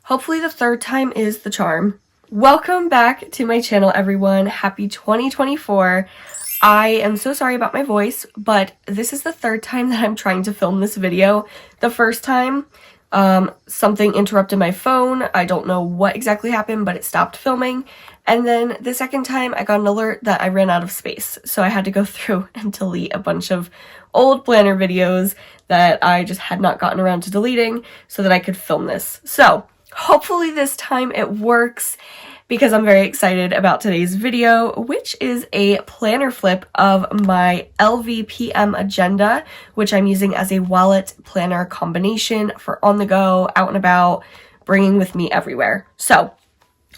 Hopefully the third time is the charm. Welcome back to my channel, everyone. Happy 2024. I am so sorry about my voice, but this is the third time that I'm trying to film this video. The first time, something interrupted my phone. I don't know what exactly happened, but it stopped filming. And then the second time, I got an alert that I ran out of space. So I had to go through and delete a bunch of old planner videos that I just had not gotten around to deleting so that I could film this. So hopefully this time it works, because I'm very excited about today's video, which is a planner flip of my LV PM Agenda, which I'm using as a wallet planner combination for on the go, out and about, bringing with me everywhere. So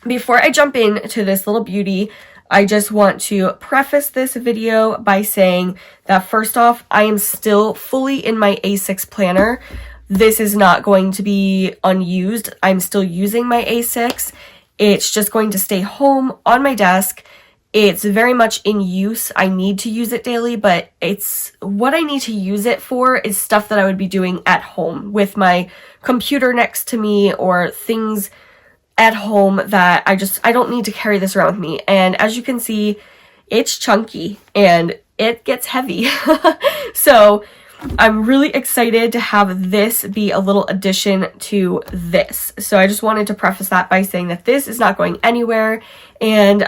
before I jump into this little beauty, I just want to preface this video by saying that first off, I am still fully in my A6 planner. This is not going to be unused. I'm still using my A6. It's just going to stay home on my desk. It's very much in use. I need to use it daily, but it's what I need to use it for is stuff that I would be doing at home with my computer next to me, or things at home that I don't need to carry this around with me. And as you can see, it's chunky and it gets heavy. So I'm really excited to have this be a little addition to this. So I just wanted to preface that by saying that this is not going anywhere. And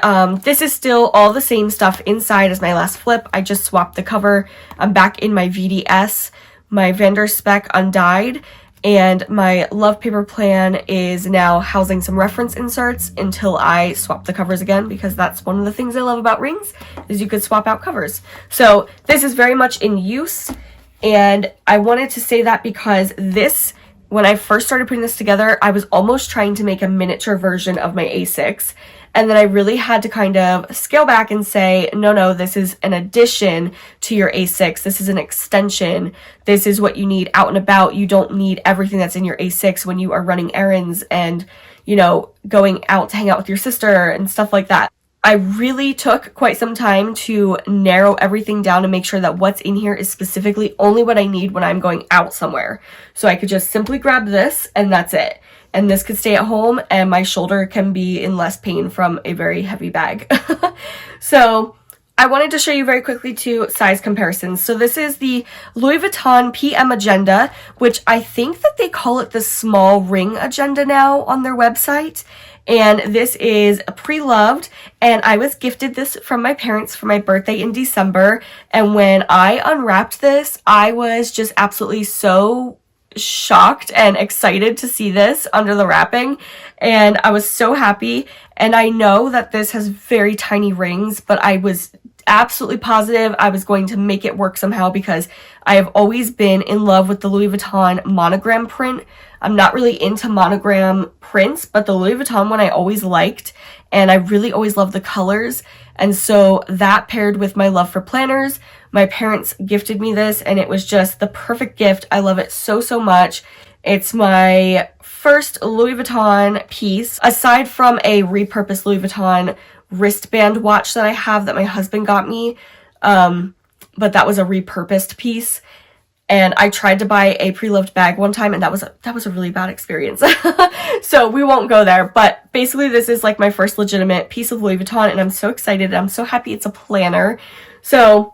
this is still all the same stuff inside as my last flip. I just swapped the cover. I'm back in my VDS, my VanDerSpek Undyed. And my love paper plan is now housing some reference inserts until I swap the covers again, because that's one of the things I love about rings, is you could swap out covers. So this is very much in use. And I wanted to say that because this, when I first started putting this together, I was almost trying to make a miniature version of my A6. And then I really had to kind of scale back and say, no, this is an addition to your A6. This is an extension. This is what you need out and about. You don't need everything that's in your A6 when you are running errands and, you know, going out to hang out with your sister and stuff like that. I really took quite some time to narrow everything down and make sure that what's in here is specifically only what I need when I'm going out somewhere. So I could just simply grab this and that's it. And this could stay at home and my shoulder can be in less pain from a very heavy bag. So I wanted to show you very quickly two size comparisons. So this is the Louis Vuitton PM Agenda, which I think that they call it the small ring agenda now on their website. And this is a preloved, and I was gifted this from my parents for my birthday in December. And when I unwrapped this, I was just absolutely so shocked and excited to see this under the wrapping, and I was so happy. And I know that this has very tiny rings, but I was absolutely positive I was going to make it work somehow, because I have always been in love with the Louis Vuitton monogram print. I'm not really into monogram prints, but the Louis Vuitton one I always liked, and I really always loved the colors. And so that paired with my love for planners, my parents gifted me this, and it was just the perfect gift. I love it so, so much. It's my first Louis Vuitton piece, aside from a repurposed Louis Vuitton wristband watch that I have that my husband got me, but that was a repurposed piece. And I tried to buy a preloved bag one time, and that was a really bad experience. So we won't go there. But basically, this is like my first legitimate piece of Louis Vuitton, and I'm so excited. I'm so happy it's a planner. So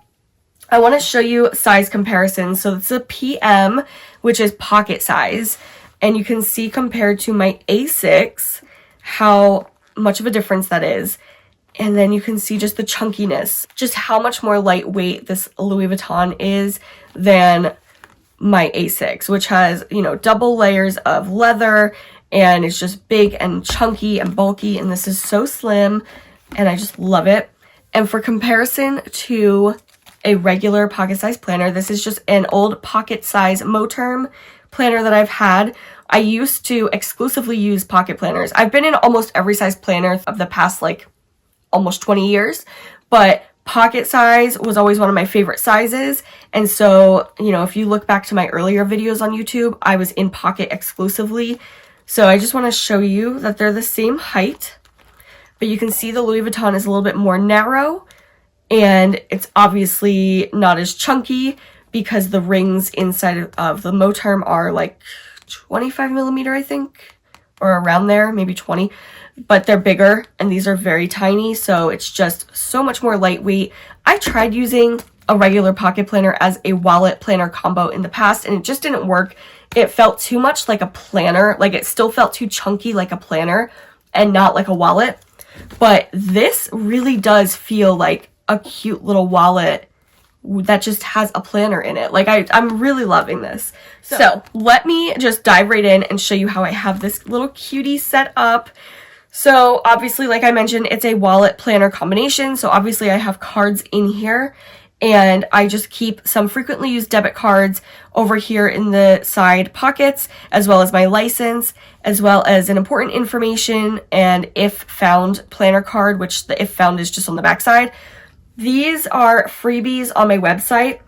I want to show you size comparisons. So it's a PM, which is pocket size. And you can see compared to my A6 how much of a difference that is. And then you can see just the chunkiness, just how much more lightweight this Louis Vuitton is than my A6, which has, you know, double layers of leather, and it's just big and chunky and bulky, and this is so slim, and I just love it. And for comparison to a regular pocket size planner, this is just an old pocket size Moterm planner that I've had. I used to exclusively use pocket planners. I've been in almost every size planner of the past like almost 20 years, but pocket size was always one of my favorite sizes. And so, you know, if you look back to my earlier videos on YouTube, I was in pocket exclusively. So I just want to show you that they're the same height, but you can see the Louis Vuitton is a little bit more narrow, and it's obviously not as chunky because the rings inside of the Moterm are like 25 millimeter, I think. or around there, maybe 20, but they're bigger and these are very tiny, so it's just so much more lightweight. I tried using a regular pocket planner as a wallet planner combo in the past and it just didn't work. It felt too much like a planner, like it still felt too chunky like a planner and not like a wallet. But this really does feel like a cute little wallet that just has a planner in it. Like I'm really loving this. So let me just dive right in and show you how I have this little cutie set up. So obviously, like I mentioned, it's a wallet planner combination. So obviously I have cards in here and I just keep some frequently used debit cards over here in the side pockets, as well as my license, as well as an important information and if found planner card, which the if found is just on the back side. These are freebies on my website.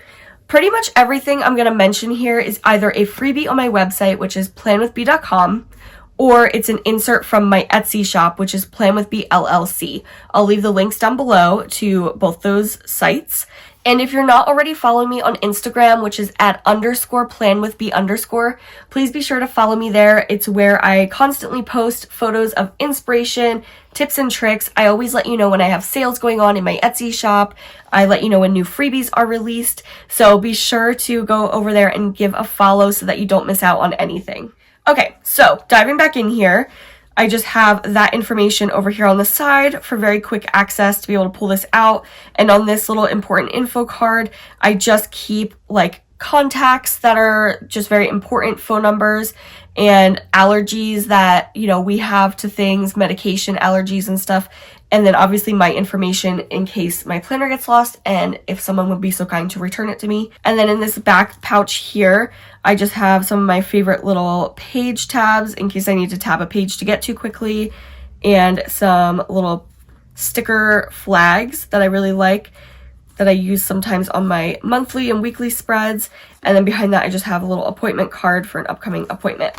Pretty much everything I'm going to mention here is either a freebie on my website, which is planwithb.com, or it's an insert from my Etsy shop, which is planwithb LLC. I'll leave the links down below to both those sites. And if you're not already following me on Instagram, which is at _planwithb_, please be sure to follow me there. It's where I constantly post photos of inspiration, tips and tricks. I always let you know when I have sales going on in my Etsy shop. I let you know when new freebies are released. So be sure to go over there and give a follow so that you don't miss out on anything. Okay, so diving back in here, I just have that information over here on the side for very quick access to be able to pull this out. And on this little important info card, I just keep like contacts that are just very important, phone numbers and allergies that, you know, we have to things, medication allergies and stuff. And then obviously my information in case my planner gets lost and if someone would be so kind to return it to me. And then in this back pouch here, I just have some of my favorite little page tabs in case I need to tab a page to get to quickly, and some little sticker flags that I really like that I use sometimes on my monthly and weekly spreads. And then behind that, I just have a little appointment card for an upcoming appointment.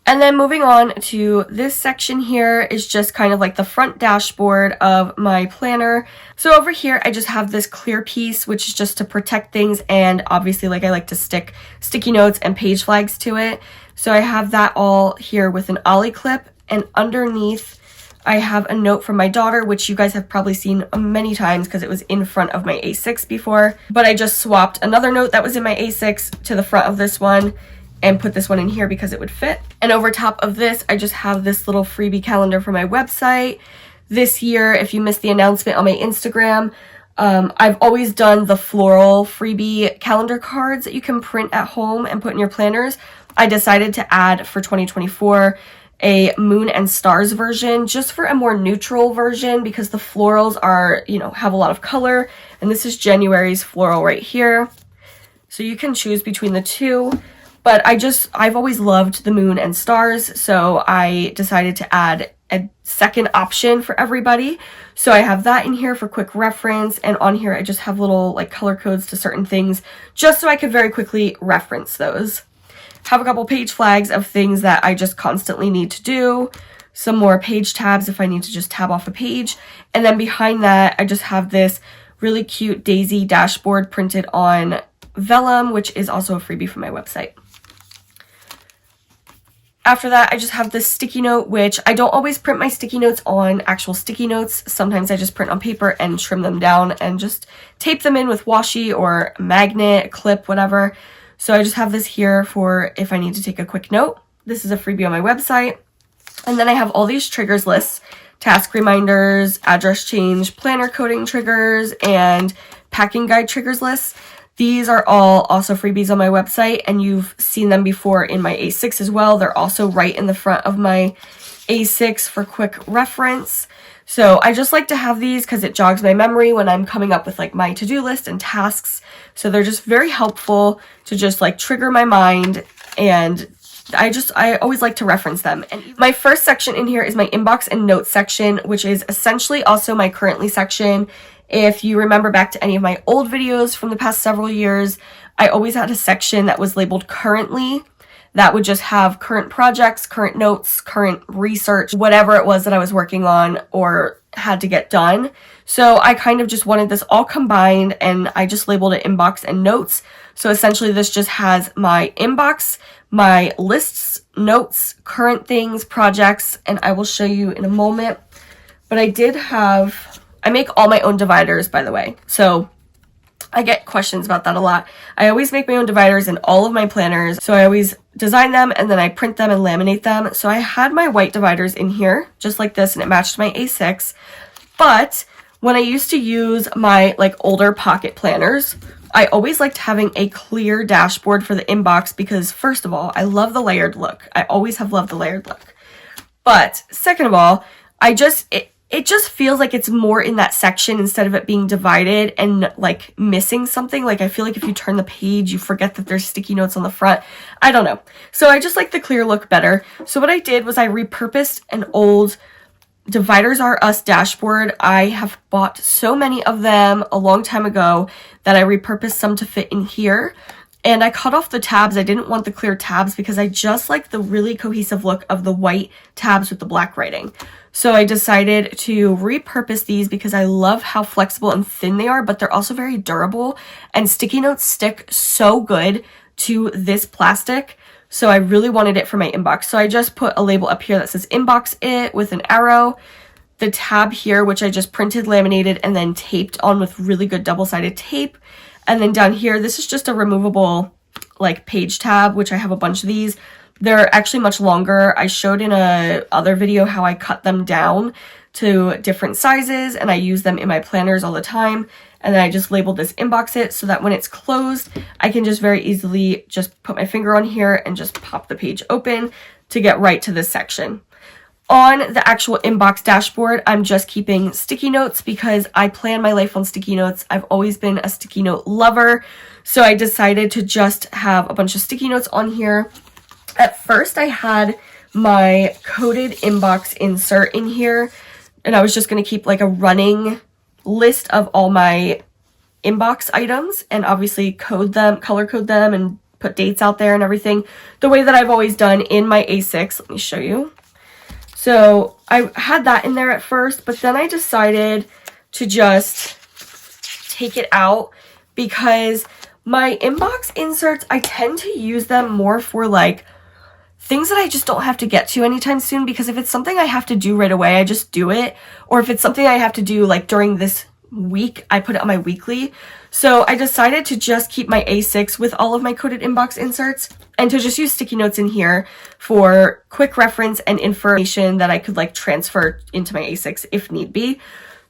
And then moving on to this section here is just kind of like the front dashboard of my planner. So over here, I just have this clear piece, which is just to protect things. And obviously, like I like to stick sticky notes and page flags to it. So I have that all here with an ollie clip. And underneath, I have a note from my daughter, which you guys have probably seen many times because it was in front of my A6 before. But I just swapped another note that was in my A6 to the front of this one and put this one in here because it would fit. And over top of this, I just have this little freebie calendar for my website. This year, if you missed the announcement on my Instagram, I've always done the floral freebie calendar cards that you can print at home and put in your planners. I decided to add for 2024 a moon and stars version, just for a more neutral version because the florals are, you know, have a lot of color. And this is January's floral right here. So you can choose between the two. But I've always loved the moon and stars, so I decided to add a second option for everybody. So I have that in here for quick reference, and on here I just have little like color codes to certain things, just so I could very quickly reference those. Have a couple page flags of things that I just constantly need to do, some more page tabs if I need to just tab off a page, and then behind that I just have this really cute daisy dashboard printed on vellum, which is also a freebie from my website. After that, I just have this sticky note, which I don't always print my sticky notes on actual sticky notes. Sometimes I just print on paper and trim them down and just tape them in with washi or magnet, clip, whatever. So I just have this here for if I need to take a quick note. This is a freebie on my website. And then I have all these triggers lists, task reminders, address change, planner coding triggers, and packing guide triggers lists. These are all also freebies on my website, and you've seen them before in my A6 as well. They're also right in the front of my A6 for quick reference. So I just like to have these because it jogs my memory when I'm coming up with like my to-do list and tasks. So they're just very helpful to just like trigger my mind, and I always like to reference them. And my first section in here is my inbox and notes section, which is essentially also my currently section. If you remember back to any of my old videos from the past several years, I always had a section that was labeled currently. that would just have current projects, current notes, current research, whatever it was that I was working on or had to get done. So I kind of just wanted this all combined, and I just labeled it inbox and notes. So essentially this just has my inbox, my lists, notes, current things, projects, and I will show you in a moment. But I make all my own dividers, by the way. So I get questions about that a lot. I always make my own dividers in all of my planners. So I always design them and then I print them and laminate them. So I had my white dividers in here just like this, and it matched my A6. But when I used to use my like older pocket planners, I always liked having a clear dashboard for the inbox because first of all, I love the layered look. I always have loved the layered look. But second of all, it just feels like it's more in that section instead of it being divided and like missing something. Like I feel like if you turn the page, you forget that there's sticky notes on the front. I don't know. So I just like the clear look better. So what I did was I repurposed an old Dividers Are Us dashboard. I have bought so many of them a long time ago that I repurposed some to fit in here. And I cut off the tabs. I didn't want the clear tabs because I just like the really cohesive look of the white tabs with the black writing. So I decided to repurpose these because I love how flexible and thin they are, but they're also very durable, and sticky notes stick so good to this plastic. So I really wanted it for my inbox. So I just put a label up here that says inbox it with an arrow. The tab here, which I just printed, laminated, and then taped on with really good double-sided tape. And then down here, this is just a removable like page tab, which I have a bunch of these. They're actually much longer. I showed in a other video how I cut them down to different sizes, and I use them in my planners all the time. And then I just labeled this inbox it so that when it's closed, I can just very easily just put my finger on here and just pop the page open to get right to this section. On the actual inbox dashboard, I'm just keeping sticky notes because I plan my life on sticky notes. I've always been a sticky note lover, so I decided to just have a bunch of sticky notes on here. At first, I had my coded inbox insert in here, and I was just going to keep like a running list of all my inbox items and obviously code them, color code them, and put dates out there and everything the way that I've always done in my A6. Let me show you. So I had that in there at first, but then I decided to just take it out because my inbox inserts, I tend to use them more for like things that I just don't have to get to anytime soon, because if it's something I have to do right away, I just do it. Or if it's something I have to do like during this week, I put it on my weekly. So I decided to just keep my A6 with all of my coded inbox inserts and to just use sticky notes in here for quick reference and information that I could like transfer into my A6 if need be.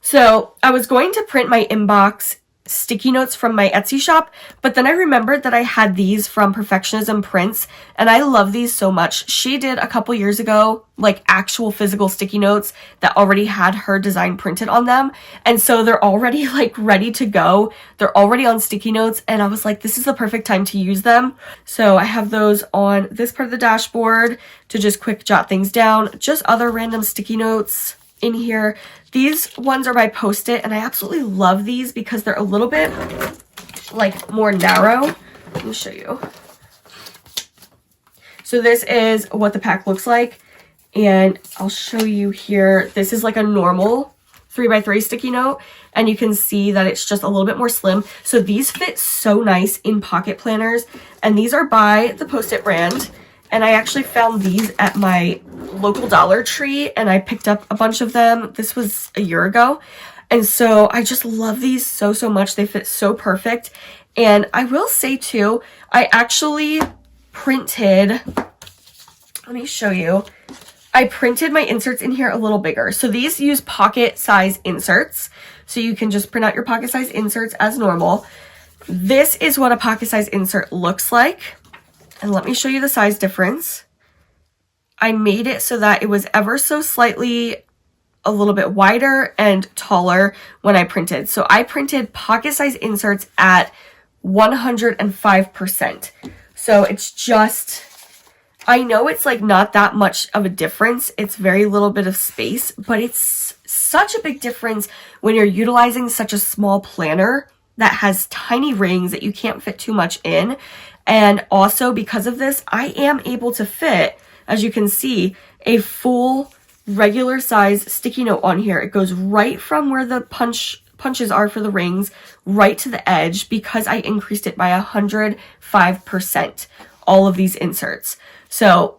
So I was going to print my inbox sticky notes from my Etsy shop, but then I remembered that I had these from Perfectionism Prints, and I love these so much. She did a couple years ago like actual physical sticky notes that already had her design printed on them, and so they're already like ready to go. They're already on sticky notes, and I was like, this is the perfect time to use them. So I have those on this part of the dashboard to just quick jot things down, just other random sticky notes in here. These ones are by Post-it, and I absolutely love these because they're a little bit like more narrow. Let me show you. So this is what the pack looks like, and I'll show you here. This is like a normal 3x3 sticky note, and you can see that it's just a little bit more slim. So these fit so nice in pocket planners, and these are by the Post-it brand. And I actually found these at my local Dollar Tree, and I picked up a bunch of them. This was a year ago. And so I just love these so, so much. They fit so perfect. And I will say too, I actually printed, let me show you. I printed my inserts in here a little bigger. So these use pocket size inserts. So you can just print out your pocket size inserts as normal. This is what a pocket size insert looks like. And let me show you the size difference. I made it so that it was ever so slightly a little bit wider and taller when I printed. So I printed pocket size inserts at 105%. So it's just, I know it's like not that much of a difference. It's very little bit of space, but it's such a big difference when you're utilizing such a small planner that has tiny rings that you can't fit too much in. And also because of this, I am able to fit, as you can see, a full regular size sticky note on here. It goes right from where the punches are for the rings right to the edge because I increased it by 105%, all of these inserts. So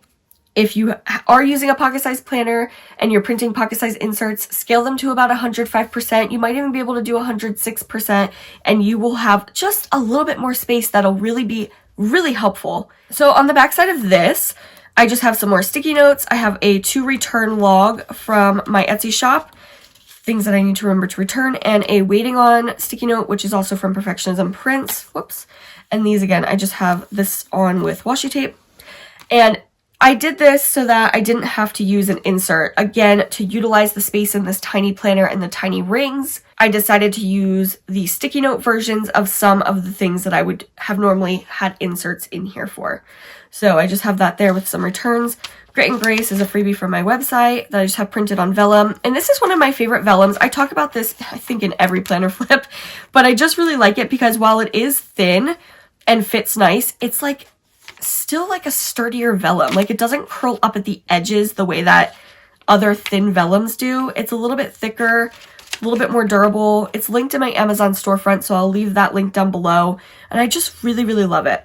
if you are using a pocket size planner and you're printing pocket size inserts, scale them to about 105%. You might even be able to do 106%, and you will have just a little bit more space that'll really be really helpful. So on the back side of this, I just have some more sticky notes. I have a to return log from my Etsy shop, things that I need to remember to return, and a waiting on sticky note, which is also from Perfectionism Prints. Whoops. And these, again, I just have this on with washi tape. And I did this so that I didn't have to use an insert. Again, to utilize the space in this tiny planner and the tiny rings, I decided to use the sticky note versions of some of the things that I would have normally had inserts in here for. So I just have that there with some returns. Grit and Grace is a freebie from my website that I just have printed on vellum. And this is one of my favorite vellums. I talk about this, I think, in every planner flip, but I just really like it because while it is thin and fits nice, it's like still like a sturdier vellum. Like, it doesn't curl up at the edges the way that other thin vellums do. It's a little bit thicker, a little bit more durable. It's linked in my Amazon storefront, so I'll leave that link down below. And I just really, really love it.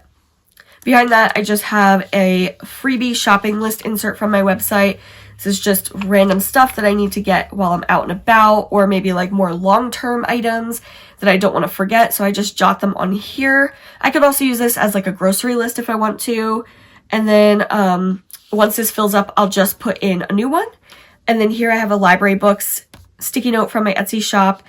Behind that, I just have a freebie shopping list insert from my website. This is just random stuff that I need to get while I'm out and about, or maybe like more long-term items that I don't want to forget, so I just jot them on here. I could also use this as like a grocery list if I want to. And then once this fills up, I'll just put in a new one. And then here I have a library books sticky note from my Etsy shop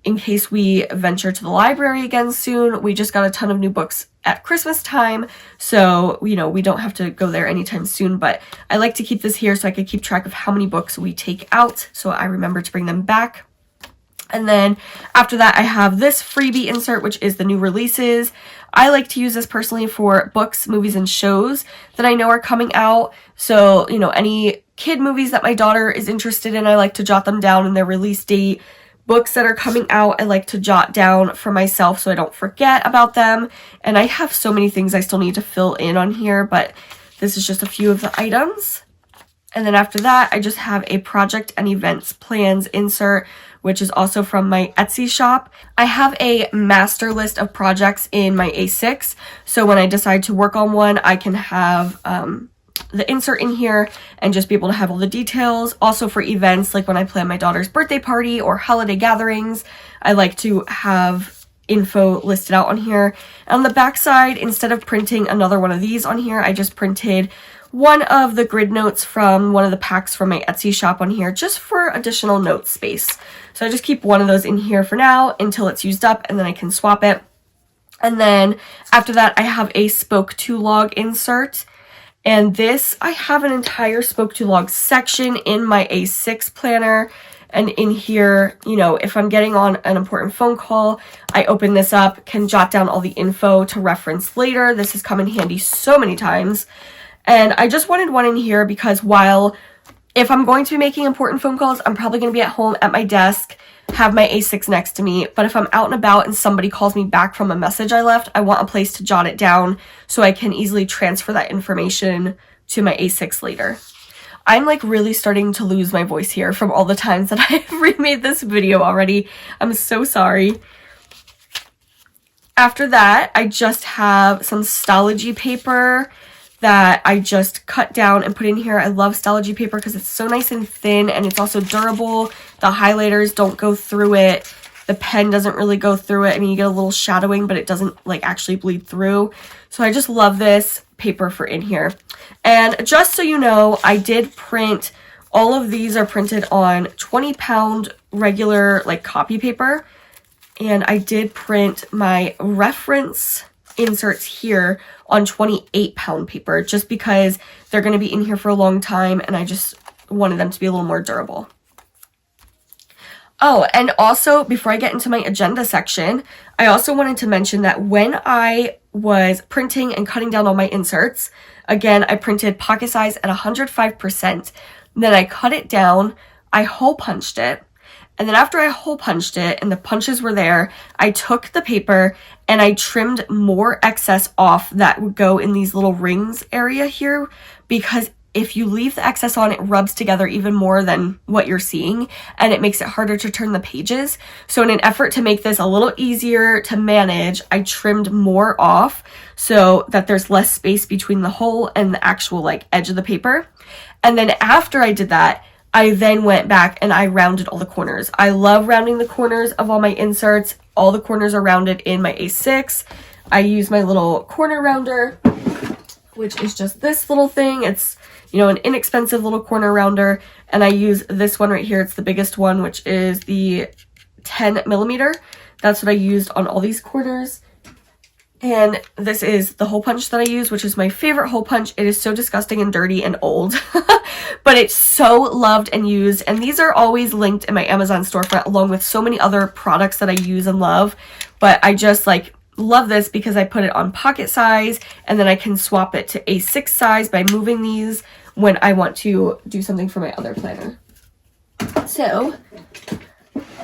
in case we venture to the library again soon. We just got a ton of new books at Christmas time, so we don't have to go there anytime soon, but I like to keep this here so I can keep track of how many books we take out, so I remember to bring them back. And then after that, I have this freebie insert, which is the new releases. I like to use this personally for books, movies, and shows that I know are coming out. So, any kid movies that my daughter is interested in, I like to jot them down in their release date. Books that are coming out, I like to jot down for myself so I don't forget about them. And I have so many things I still need to fill in on here, but this is just a few of the items. And then after that, I just have a project and events plans insert, which is also from my Etsy shop. I have a master list of projects in my A6, so when I decide to work on one, I can have the insert in here and just be able to have all the details. Also for events, like when I plan my daughter's birthday party or holiday gatherings, I like to have info listed out on here. And on the back side, instead of printing another one of these on here, I just printed one of the grid notes from one of the packs from my Etsy shop on here, just for additional note space. So I just keep one of those in here for now until it's used up, and then I can swap it. And then after that, I have a spoke to log insert. And this, I have an entire spoke to log section in my A6 planner. And in here, if I'm getting on an important phone call, I open this up, can jot down all the info to reference later. This has come in handy so many times. And I just wanted one in here because if I'm going to be making important phone calls, I'm probably going to be at home at my desk, have my A6 next to me. But if I'm out and about and somebody calls me back from a message I left, I want a place to jot it down so I can easily transfer that information to my A6 later. I'm like really starting to lose my voice here from all the times that I've remade this video already. I'm so sorry. After that, I just have some Stalogy paper that I just cut down and put in here. I love Stalogy paper because it's so nice and thin, and it's also durable. The highlighters don't go through it. The pen doesn't really go through it. I mean, you get a little shadowing, but it doesn't like actually bleed through. So I just love this paper for in here. And just so you know, I did print, all of these are printed on 20-pound regular like copy paper. And I did print my reference inserts here on 28-pound paper just because they're going to be in here for a long time and I just wanted them to be a little more durable. Oh, and also before I get into my agenda section, I also wanted to mention that when I was printing and cutting down all my inserts, again, I printed pocket size at 105%. Then I cut it down, I hole punched it, And then after I hole punched it and the punches were there, I took the paper and I trimmed more excess off that would go in these little rings area here, because if you leave the excess on, it rubs together even more than what you're seeing, and it makes it harder to turn the pages. So in an effort to make this a little easier to manage, I trimmed more off so that there's less space between the hole and the actual like edge of the paper. And then after I did that, I then went back and I rounded all the corners. I love rounding the corners of all my inserts. All the corners are rounded in my A6. I use my little corner rounder, which is just this little thing. It's, you know, an inexpensive little corner rounder. And I use this one right here. It's the biggest one, which is the 10 millimeter. That's what I used on all these corners. And this is the hole punch that I use, which is my favorite hole punch. It is so disgusting and dirty and old, but it's so loved and used. And these are always linked in my Amazon storefront, along with so many other products that I use and love. But I just like love this because I put it on pocket size, and then I can swap it to A6 size by moving these when I want to do something for my other planner. So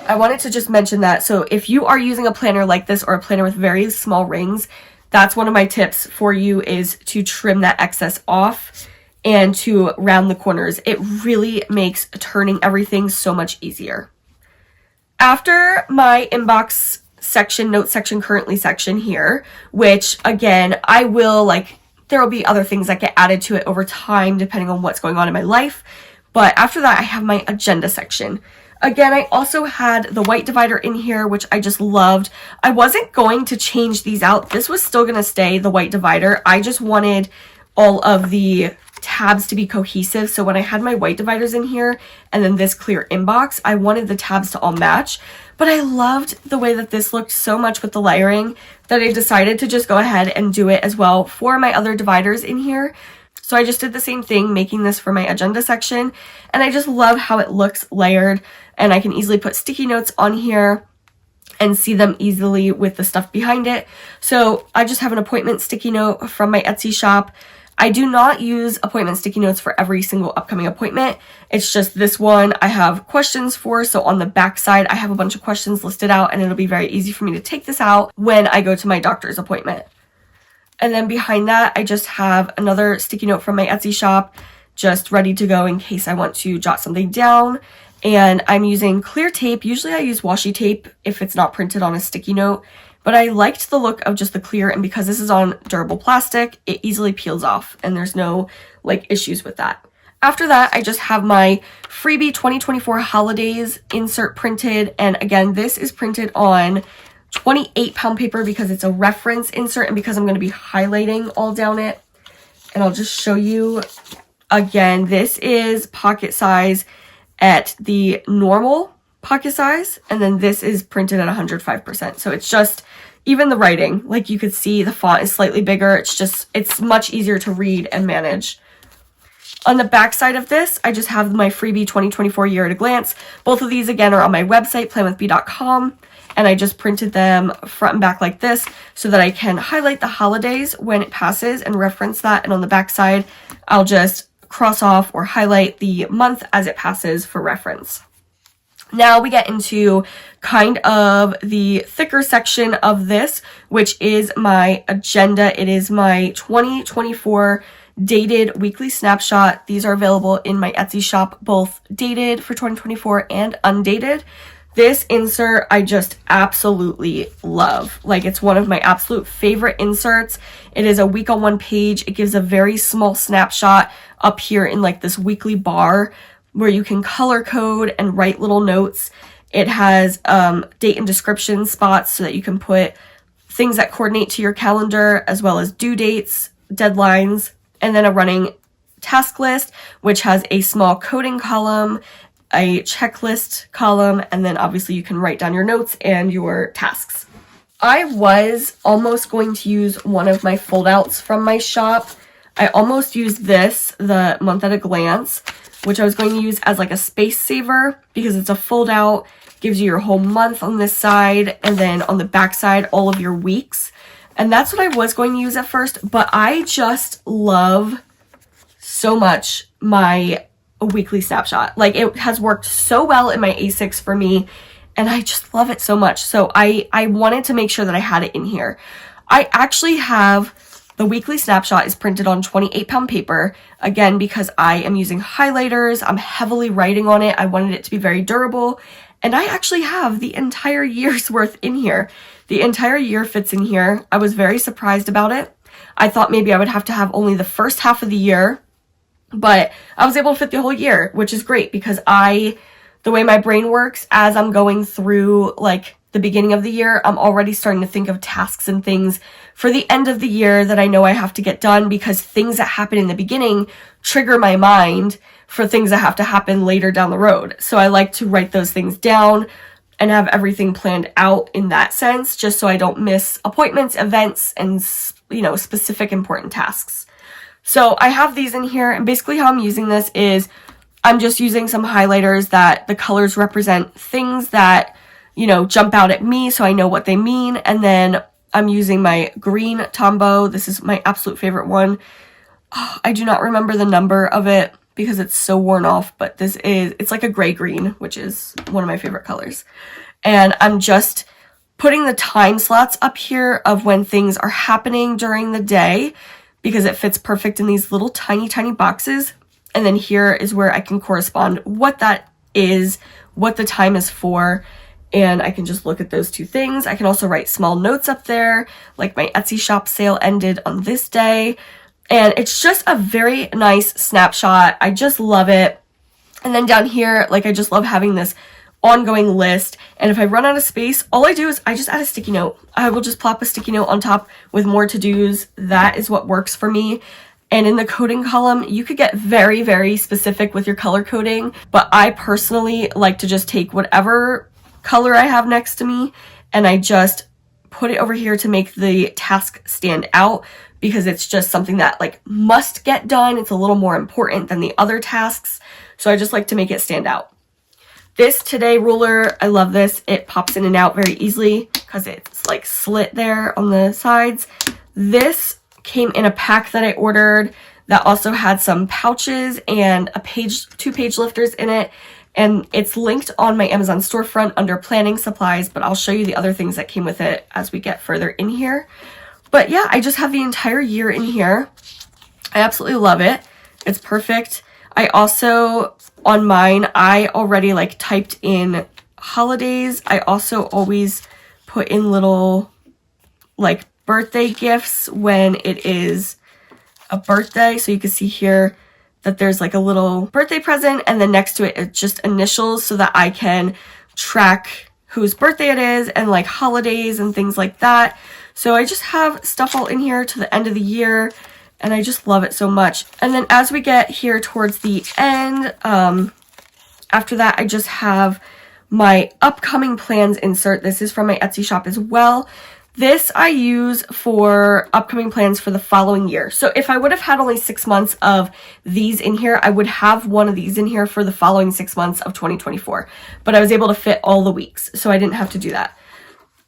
I wanted to just mention that. So if you are using a planner like this, or a planner with very small rings, that's one of my tips for you, is to trim that excess off and to round the corners. It really makes turning everything so much easier. After my inbox section, note section, currently section here, which again, I will like, there will be other things that get added to it over time depending on what's going on in my life. But after that, I have my agenda section. Again, I also had the white divider in here, which I just loved. I wasn't going to change these out. This was still going to stay the white divider. I just wanted all of the tabs to be cohesive. So when I had my white dividers in here and then this clear inbox, I wanted the tabs to all match. But I loved the way that this looked so much with the layering that I decided to just go ahead and do it as well for my other dividers in here. So I just did the same thing, making this for my agenda section. And I just love how it looks layered, and I can easily put sticky notes on here and see them easily with the stuff behind it. So I just have an appointment sticky note from my Etsy shop. I do not use appointment sticky notes for every single upcoming appointment. It's just this one I have questions for. So on the back side, I have a bunch of questions listed out, and it'll be very easy for me to take this out when I go to my doctor's appointment. And then behind that, I just have another sticky note from my Etsy shop, just ready to go in case I want to jot something down. And I'm using clear tape. Usually I use washi tape if it's not printed on a sticky note, but I liked the look of just the clear, and because this is on durable plastic, it easily peels off and there's no like issues with that. After that, I just have my freebie 2024 holidays insert printed, and again, this is printed on 28-pound paper because it's a reference insert and because I'm going to be highlighting all down it. And I'll just show you again. This is pocket size at the normal pocket size, and then this is printed at 105%. So it's just, even the writing, like you could see the font is slightly bigger. It's much easier to read and manage. On the back side of this, I just have my freebie 2024 year at a glance. Both of these again are on my website, planwithbee.com. And I just printed them front and back like this so that I can highlight the holidays when it passes and reference that. And on the back side, I'll just cross off or highlight the month as it passes for reference. Now we get into kind of the thicker section of this, which is my agenda. It is my 2024 dated weekly snapshot. These are available in my Etsy shop, both dated for 2024 and undated. This insert I just absolutely love. Like, it's one of my absolute favorite inserts. It is a week on one page. It gives a very small snapshot up here in like this weekly bar where you can color code and write little notes. It has date and description spots so that you can put things that coordinate to your calendar, as well as due dates, deadlines, and then a running task list, which has a small coding column, a checklist column, and then obviously you can write down your notes and your tasks. I was almost going to use one of my foldouts from my shop. I almost used this, the month at a glance, which I was going to use as like a space saver because it's a fold out, gives you your whole month on this side, and then on the back side, all of your weeks. And that's what I was going to use at first, but I just love so much my a weekly snapshot. Like, it has worked so well in my A6 for me, and I just love it so much. So I wanted to make sure that I had it in here. I actually have the weekly snapshot is printed on 28-pound paper, again, because I am using highlighters. I'm heavily writing on it. I wanted it to be very durable, and I actually have the entire year's worth in here. The entire year fits in here. I was very surprised about it. I thought maybe I would have to have only the first half of the year, but I was able to fit the whole year, which is great because the way my brain works, as I'm going through like the beginning of the year, I'm already starting to think of tasks and things for the end of the year that I know I have to get done, because things that happen in the beginning trigger my mind for things that have to happen later down the road. So I like to write those things down and have everything planned out in that sense, just so I don't miss appointments, events, and, you know, specific important tasks. So I have these in here, and basically how I'm using this is I'm just using some highlighters that the colors represent things that, you know, jump out at me so I know what they mean. And then I'm using my green Tombow. This is my absolute favorite one. Oh, I do not remember the number of it because it's so worn off, but it's like a gray green, which is one of my favorite colors. And I'm just putting the time slots up here of when things are happening during the day, because it fits perfect in these little tiny, tiny boxes. And then here is where I can correspond what that is, what the time is for, and I can just look at those two things. I can also write small notes up there, like my Etsy shop sale ended on this day. And it's just a very nice snapshot. I just love it. And then down here, like, I just love having this ongoing list. And if I run out of space, all I do is I just add a sticky note. I will just plop a sticky note on top with more to-dos. That is what works for me. And in the coding column, you could get very, very specific with your color coding, but I personally like to just take whatever color I have next to me and I just put it over here to make the task stand out, because it's just something that like must get done. It's a little more important than the other tasks. So I just like to make it stand out. This Today ruler, I love this. It pops in and out very easily because it's like slit there on the sides. This came in a pack that I ordered that also had some pouches and two page lifters in it. And it's linked on my Amazon storefront under planning supplies, but I'll show you the other things that came with it as we get further in here. But yeah, I just have the entire year in here. I absolutely love it. It's perfect. I also, on mine, I already like typed in holidays. I also always put in little like birthday gifts when it is a birthday. So you can see here that there's like a little birthday present, and then next to it, it's just initials so that I can track whose birthday it is and like holidays and things like that. So I just have stuff all in here to the end of the year, and I just love it so much. And then as we get here towards the end, after that, I just have my upcoming plans insert. This is from my Etsy shop as well. This I use for upcoming plans for the following year. So if I would have had only 6 months of these in here, I would have one of these in here for the following 6 months of 2024. But I was able to fit all the weeks, so I didn't have to do that.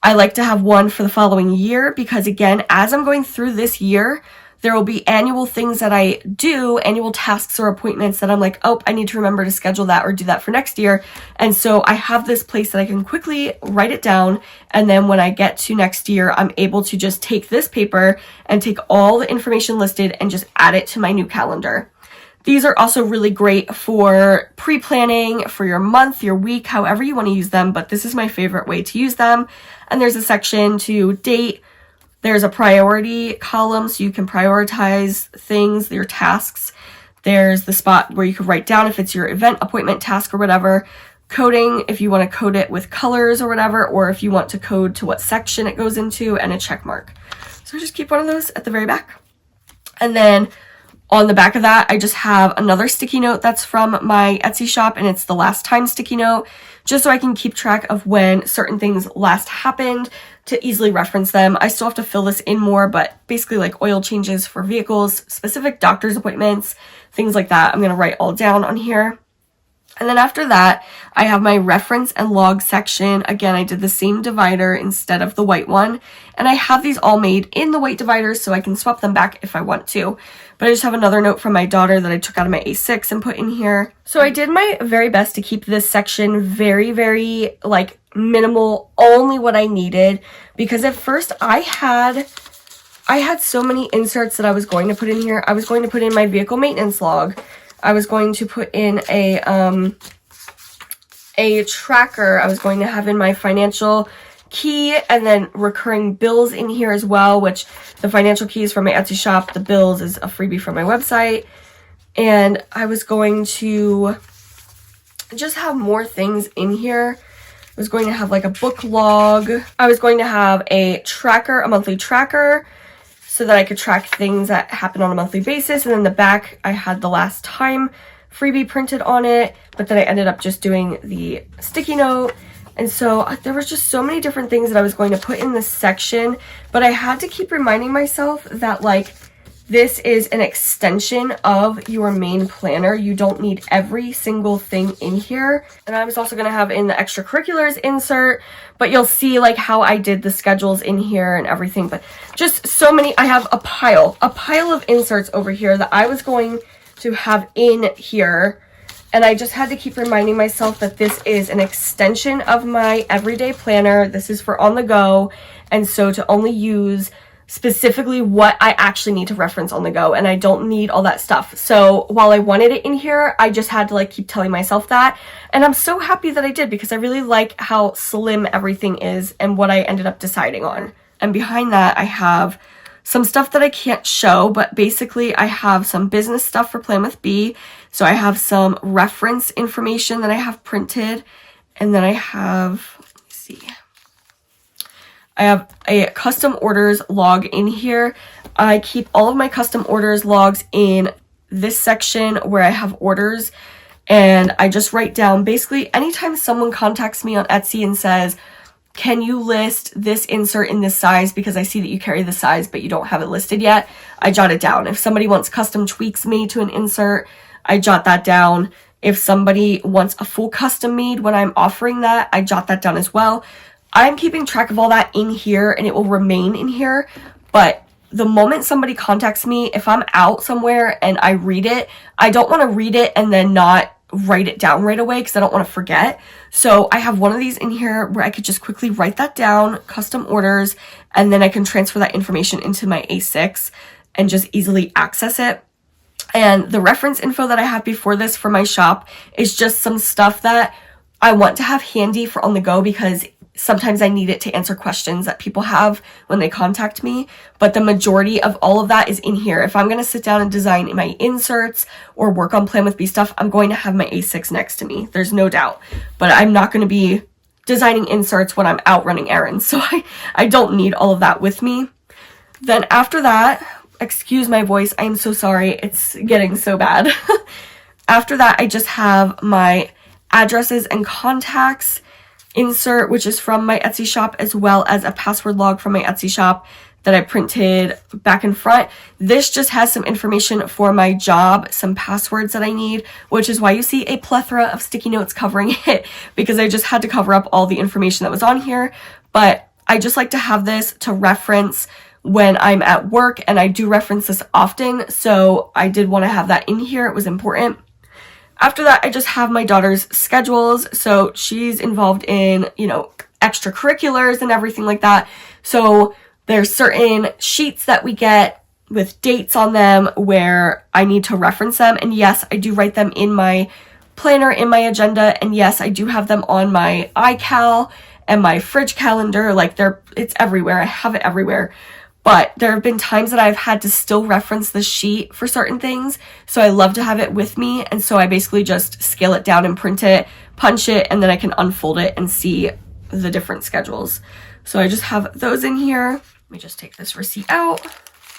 I like to have one for the following year because, again, as I'm going through this year, there will be annual things that I do, annual tasks or appointments that I'm like, oh, I need to remember to schedule that or do that for next year. And so I have this place that I can quickly write it down. And then when I get to next year, I'm able to just take this paper and take all the information listed and just add it to my new calendar. These are also really great for pre-planning for your month, your week, however you want to use them. But this is my favorite way to use them. And there's a section to date. There's a priority column, so you can prioritize things, your tasks. There's the spot where you can write down if it's your event, appointment, task, or whatever. Coding, if you want to code it with colors or whatever, or if you want to code to what section it goes into, and a check mark. So I just keep one of those at the very back. And then on the back of that, I just have another sticky note that's from my Etsy shop, and it's the last time sticky note, just so I can keep track of when certain things last happened to easily reference them. I still have to fill this in more, but basically like oil changes for vehicles, specific doctor's appointments, things like that. I'm going to write all down on here. And then after that, I have my reference and log section. Again, I did the same divider instead of the white one. And I have these all made in the white dividers so I can swap them back if I want to. But I just have another note from my daughter that I took out of my A6 and put in here. So I did my very best to keep this section very, very like minimal, only what I needed. Because at first I had so many inserts that I was going to put in here. I was going to put in my vehicle maintenance log. I was going to put in a tracker. I was going to have in my financial key and then recurring bills in here as well, which the financial key is from my Etsy shop. The bills is a freebie from my website. And I was going to just have more things in here. I was going to have like a book log. I was going to have a tracker, a monthly tracker, so that I could track things that happen on a monthly basis. And then the back, I had the last time freebie printed on it, but then I ended up just doing the sticky note. And so there was just so many different things that I was going to put in this section, but I had to keep reminding myself that like this is an extension of your main planner. You don't need every single thing in here. And I was also going to have in the extracurriculars insert, but you'll see like how I did the schedules in here and everything. But just so many, I have a pile of inserts over here that I was going to have in here. And I just had to keep reminding myself that this is an extension of my everyday planner. This is for on the go. And so to only use specifically what I actually need to reference on the go, and I don't need all that stuff. So while I wanted it in here, I just had to like keep telling myself that, and I'm so happy that I did because I really like how slim everything is and what I ended up deciding on. And behind that, I have some stuff that I can't show, but basically I have some business stuff for Plan with B. So I have some reference information that I have printed, and then I have, let me see, I have a custom orders log in here. I keep all of my custom orders logs in this section where I have orders, and I just write down basically anytime someone contacts me on Etsy and says, can you list this insert in this size because I see that you carry the size but you don't have it listed yet, I jot it down. If somebody wants custom tweaks made to an insert, I jot that down. If somebody wants a full custom made when I'm offering that, I jot that down as well. I'm keeping track of all that in here and it will remain in here, but the moment somebody contacts me, if I'm out somewhere and I read it, I don't want to read it and then not write it down right away because I don't want to forget. So I have one of these in here where I could just quickly write that down, custom orders, and then I can transfer that information into my A6 and just easily access it. And the reference info that I have before this for my shop is just some stuff that I want to have handy for on the go because sometimes I need it to answer questions that people have when they contact me, but the majority of all of that is in here. If I'm going to sit down and design my inserts or work on Plan with B stuff, I'm going to have my A6 next to me. There's no doubt, but I'm not going to be designing inserts when I'm out running errands. So I don't need all of that with me. Then after that, excuse my voice. I'm so sorry. It's getting so bad. After that, I just have my addresses and contacts insert, which is from my Etsy shop, as well as a password log from my Etsy shop that I printed back and front. This just has some information for my job, some passwords that I need, which is why you see a plethora of sticky notes covering it, because I just had to cover up all the information that was on here. But I just like to have this to reference when I'm at work, and I do reference this often, so I did want to have that in here. It was important. After that, I just have my daughter's schedules. So she's involved in, extracurriculars and everything like that. So there's certain sheets that we get with dates on them where I need to reference them. And yes, I do write them in my planner, in my agenda. And yes, I do have them on my iCal and my fridge calendar. It's everywhere. I have it everywhere. But there have been times that I've had to still reference the sheet for certain things. So I love to have it with me. And so I basically just scale it down and print it, punch it, and then I can unfold it and see the different schedules. So I just have those in here. Let me just take this receipt out.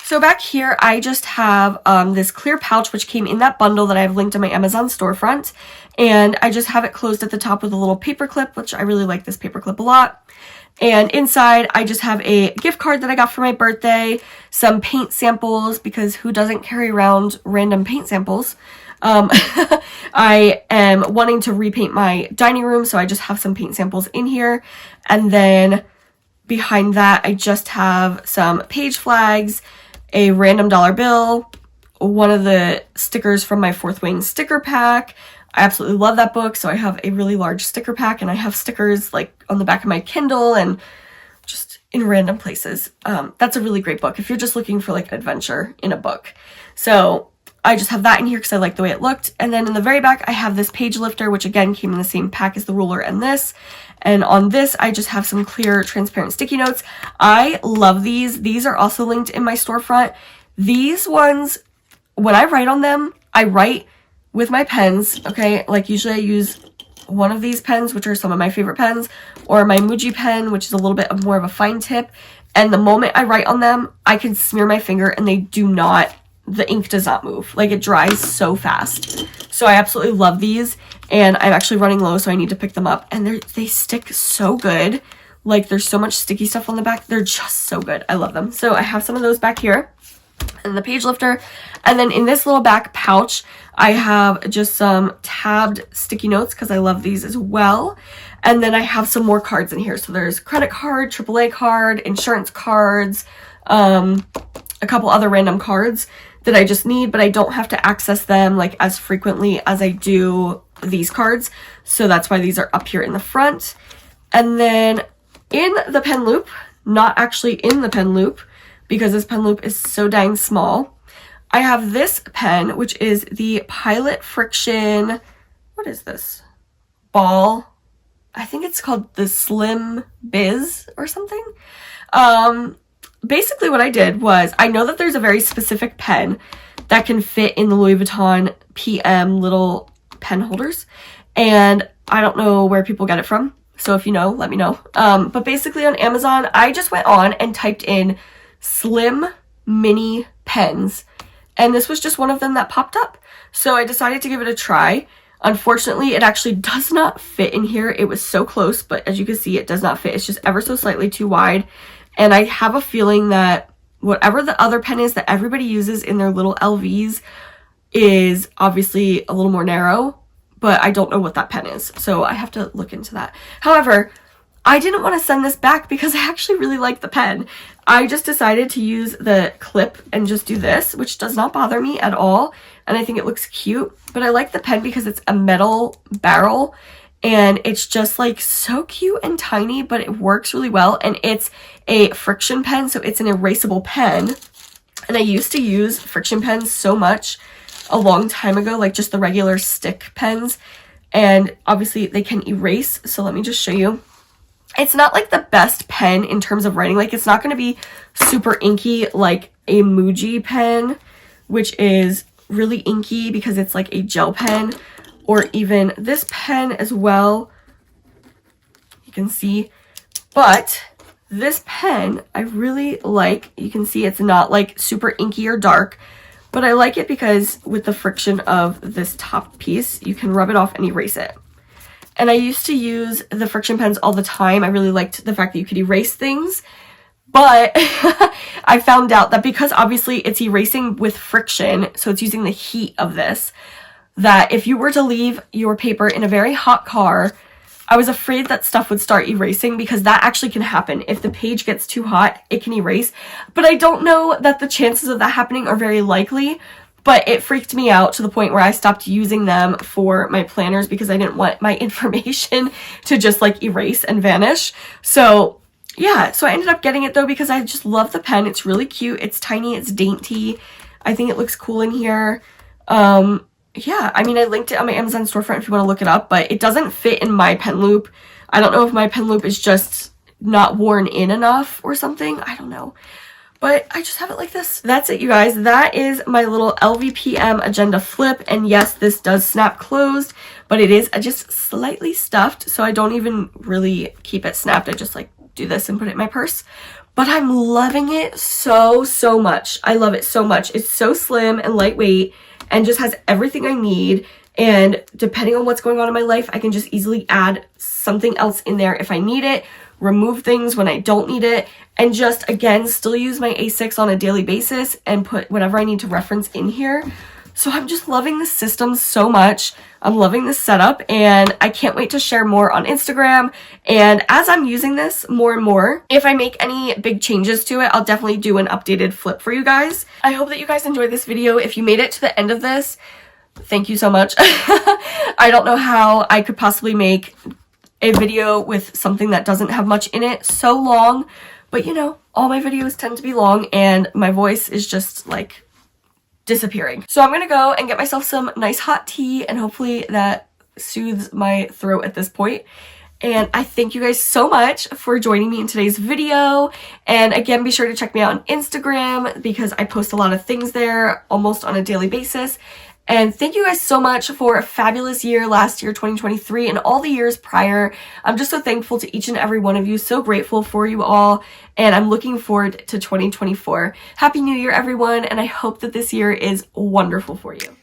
So back here, I just have this clear pouch, which came in that bundle that I have linked on my Amazon storefront. And I just have it closed at the top with a little paper clip, which I really like this paper clip a lot. And inside, I just have a gift card that I got for my birthday, some paint samples, because who doesn't carry around random paint samples, I am wanting to repaint my dining room, so I just have some paint samples in here. And then behind that, I just have some page flags, a random dollar bill, one of the stickers from my Fourth Wing sticker pack. I absolutely love that book, so I have a really large sticker pack, and I have stickers like on the back of my Kindle and just in random places. That's a really great book if you're just looking for like adventure in a book. So I just have that in here because I like the way it looked. And then in the very back, I have this page lifter, which again came in the same pack as the ruler and this. And on this, I just have some clear transparent sticky notes. I love these. These are also linked in my storefront. These ones, when I write on them, I write with my pens, okay? Like usually I use one of these pens, which are some of my favorite pens, or my Muji pen, which is a little bit more of a fine tip. And the moment I write on them, I can smear my finger and the ink does not move. Like it dries so fast. So I absolutely love these, and I'm actually running low, so I need to pick them up. And they stick so good. Like there's so much sticky stuff on the back. They're just so good. I love them. So I have some of those back here and the page lifter. And then in this little back pouch, I have just some tabbed sticky notes because I love these as well. And then I have some more cards in here. So there's credit card, AAA card, insurance cards, a couple other random cards that I just need, but I don't have to access them like as frequently as I do these cards. So that's why these are up here in the front. And then in the pen loop, not actually in the pen loop because this pen loop is so dang small, I have this pen, which is the Pilot Friction, what is this? Ball. I think it's called the Slim Biz or something. Basically what I did was, I know that there's a very specific pen that can fit in the Louis Vuitton PM little pen holders, and I don't know where people get it from, so if you know, let me know. But basically on Amazon, I just went on and typed in slim mini pens, and this was just one of them that popped up. So I decided to give it a try. Unfortunately, it actually does not fit in here. It was so close, but as you can see, it does not fit. It's just ever so slightly too wide. And I have a feeling that whatever the other pen is that everybody uses in their little LVs is obviously a little more narrow, but I don't know what that pen is. So I have to look into that. However, I didn't want to send this back because I actually really like the pen. I just decided to use the clip and just do this, which does not bother me at all. And I think it looks cute, but I like the pen because it's a metal barrel and it's just like so cute and tiny, but it works really well. And it's a friction pen, so it's an erasable pen. And I used to use friction pens so much a long time ago, like just the regular stick pens. And obviously they can erase. So let me just show you. It's not like the best pen in terms of writing. Like it's not going to be super inky like a Muji pen, which is really inky because it's like a gel pen, or even this pen as well. You can see, but this pen I really like. You can see it's not like super inky or dark, but I like it because with the friction of this top piece, you can rub it off and erase it. And I used to use the friction pens all the time. I really liked the fact that you could erase things. But I found out that because obviously it's erasing with friction, so it's using the heat of this, that if you were to leave your paper in a very hot car, I was afraid that stuff would start erasing because that actually can happen. If the page gets too hot, it can erase. But I don't know that the chances of that happening are very likely. But it freaked me out to the point where I stopped using them for my planners because I didn't want my information to just like erase and vanish. So yeah, so I ended up getting it though because I just love the pen. It's really cute. It's tiny. It's dainty. I think it looks cool in here. Yeah, I mean, I linked it on my Amazon storefront if you want to look it up, but it doesn't fit in my pen loop. I don't know if my pen loop is just not worn in enough or something. I don't know. But I just have it like this. That's it, you guys. That is my little LV PM Agenda flip. And yes, this does snap closed, but it is just slightly stuffed. So I don't even really keep it snapped. I just like do this and put it in my purse. But I'm loving it so, so much. I love it so much. It's so slim and lightweight and just has everything I need. And depending on what's going on in my life, I can just easily add something else in there if I need it, remove things when I don't need it, and just, again, still use my A6 on a daily basis and put whatever I need to reference in here. So I'm just loving this system so much. I'm loving this setup, and I can't wait to share more on Instagram. And as I'm using this more and more, if I make any big changes to it, I'll definitely do an updated flip for you guys. I hope that you guys enjoyed this video. If you made it to the end of this, thank you so much. I don't know how I could possibly make a video with something that doesn't have much in it so long, but you know, all my videos tend to be long and my voice is just like disappearing. So I'm gonna go and get myself some nice hot tea, and hopefully that soothes my throat at this point. And I thank you guys so much for joining me in today's video. And again, be sure to check me out on Instagram because I post a lot of things there almost on a daily basis. And thank you guys so much for a fabulous year last year, 2023, and all the years prior. I'm just so thankful to each and every one of you, so grateful for you all, and I'm looking forward to 2024. Happy New Year, everyone, and I hope that this year is wonderful for you.